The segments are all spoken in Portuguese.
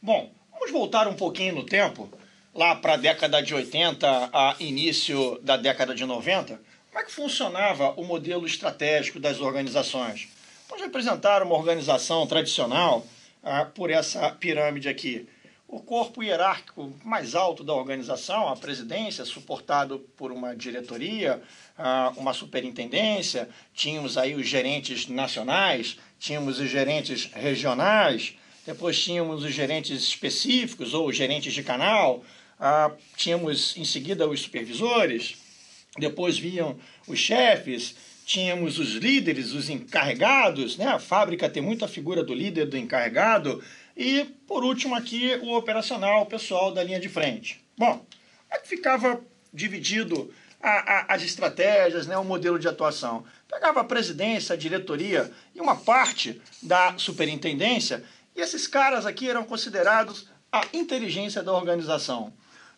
Bom, vamos voltar um pouquinho no tempo, lá para a década de 80, a início da década de 90. Como é que funcionava o modelo estratégico das organizações? Vamos representar uma organização tradicional por essa pirâmide aqui. O corpo hierárquico mais alto da organização, a presidência, suportado por uma diretoria, uma superintendência, tínhamos aí os gerentes nacionais, tínhamos os gerentes regionais, depois tínhamos os gerentes específicos ou os gerentes de canal, tínhamos em seguida os supervisores, depois vinham os chefes, tínhamos os líderes, os encarregados, né? A fábrica tem muita figura do líder, do encarregado, e por último aqui o operacional, o pessoal da linha de frente. Bom, como é que ficava dividido as estratégias, né? O modelo de atuação? Pegava a presidência, a diretoria e uma parte da superintendência, e esses caras aqui eram considerados a inteligência da organização.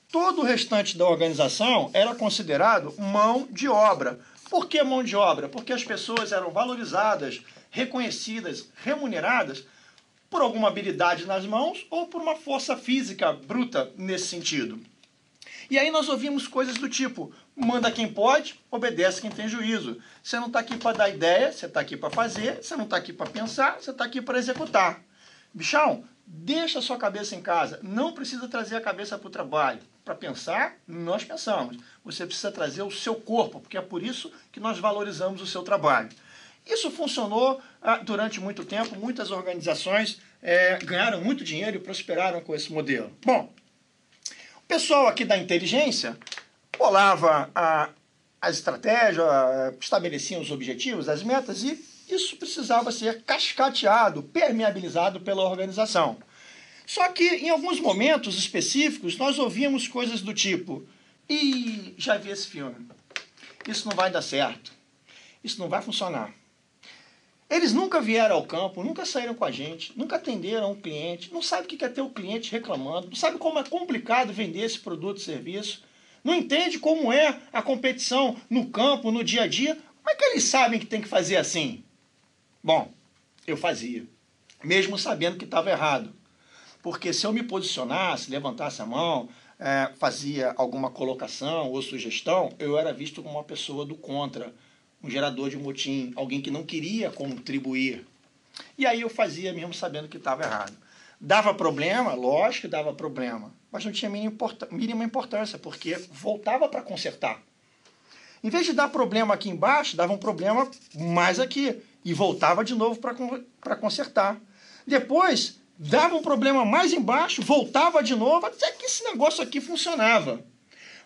Todo o restante da organização era considerado mão de obra. Por que mão de obra? Porque as pessoas eram valorizadas, reconhecidas, remuneradas por alguma habilidade nas mãos ou por uma força física bruta nesse sentido. E aí nós ouvimos coisas do tipo: manda quem pode, obedece quem tem juízo. Você não está aqui para dar ideia, você está aqui para fazer, você não está aqui para pensar, você está aqui para executar. Bichão, deixa a sua cabeça em casa, não precisa trazer a cabeça para o trabalho. Para pensar, nós pensamos. Você precisa trazer o seu corpo, porque é por isso que nós valorizamos o seu trabalho. Isso funcionou durante muito tempo, muitas organizações ganharam muito dinheiro e prosperaram com esse modelo. Bom, o pessoal aqui da inteligência bolava a estratégia, estabelecia os objetivos, as metas, e isso precisava ser cascateado, permeabilizado pela organização. Só que em alguns momentos específicos nós ouvíamos coisas do tipo: ih, já vi esse filme, isso não vai dar certo, isso não vai funcionar. Eles nunca vieram ao campo, nunca saíram com a gente, nunca atenderam um cliente, não sabe o que é ter o cliente reclamando, não sabe como é complicado vender esse produto e serviço, não entende como é a competição no campo, no dia a dia. Como é que eles sabem que tem que fazer assim? Bom, eu fazia, mesmo sabendo que estava errado. Porque se eu me posicionasse, levantasse a mão, fazia alguma colocação ou sugestão, eu era visto como uma pessoa do contra, um gerador de motim, alguém que não queria contribuir. E aí eu fazia mesmo sabendo que estava errado. Dava problema? Lógico que dava problema, mas não tinha mínima importância, porque voltava para consertar. Em vez de dar problema aqui embaixo, dava um problema mais aqui, e voltava de novo para consertar. Depois dava um problema mais embaixo, voltava de novo, até que esse negócio aqui funcionava.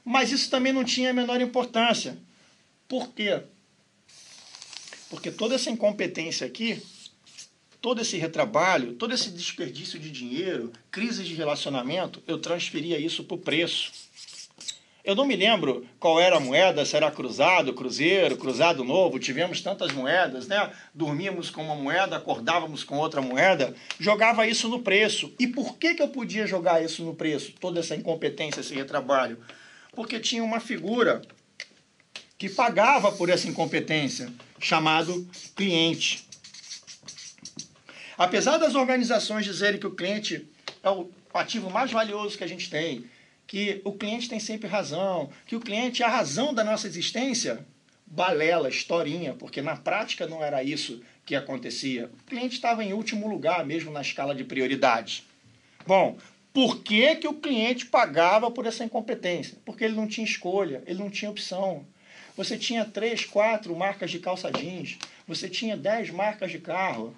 Mas isso também não tinha a menor importância. Por quê? Porque toda essa incompetência aqui, todo esse retrabalho, todo esse desperdício de dinheiro, crise de relacionamento, eu transferia isso para o preço. Eu não me lembro qual era a moeda, se era cruzado, cruzeiro, cruzado novo, tivemos tantas moedas, né? Dormíamos com uma moeda, acordávamos com outra moeda, jogava isso no preço. E por que eu podia jogar isso no preço? Toda essa incompetência, esse retrabalho? Porque tinha uma figura que pagava por essa incompetência, chamado cliente. Apesar das organizações dizerem que o cliente é o ativo mais valioso que a gente tem, que o cliente tem sempre razão, que o cliente é a razão da nossa existência, balela, historinha, porque na prática não era isso que acontecia. O cliente estava em último lugar, mesmo na escala de prioridade. Bom, por que o cliente pagava por essa incompetência? Porque ele não tinha escolha, ele não tinha opção. Você tinha 3, 4 marcas de calça jeans, você tinha 10 marcas de carro.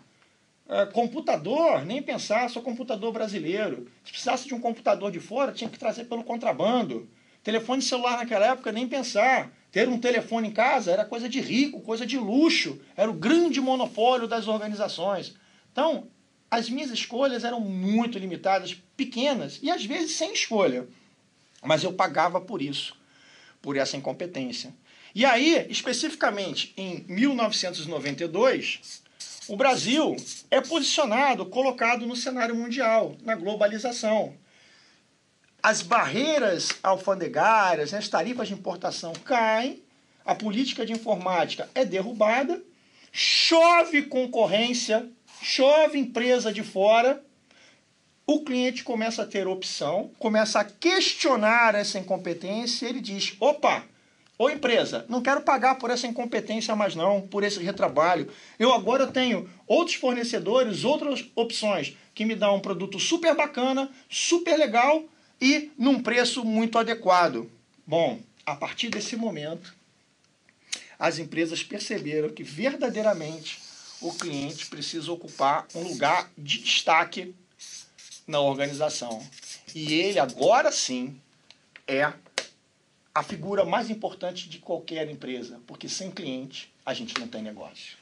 Computador, nem pensar, só computador brasileiro. Se precisasse de um computador de fora, tinha que trazer pelo contrabando. Telefone celular naquela época, nem pensar. Ter um telefone em casa era coisa de rico, coisa de luxo. Era o grande monopólio das organizações. Então, as minhas escolhas eram muito limitadas, pequenas, e às vezes sem escolha. Mas eu pagava por isso, por essa incompetência. E aí, especificamente em 1992... o Brasil é posicionado, colocado no cenário mundial, na globalização. As barreiras alfandegárias, as tarifas de importação caem, a política de informática é derrubada, chove concorrência, chove empresa de fora, o cliente começa a ter opção, começa a questionar essa incompetência, ele diz, opa, ô empresa, não quero pagar por essa incompetência mais não, por esse retrabalho. Eu agora tenho outros fornecedores, outras opções, que me dão um produto super bacana, super legal e num preço muito adequado. Bom, a partir desse momento, as empresas perceberam que verdadeiramente o cliente precisa ocupar um lugar de destaque na organização. E ele agora sim é a figura mais importante de qualquer empresa, porque sem cliente a gente não tem negócio.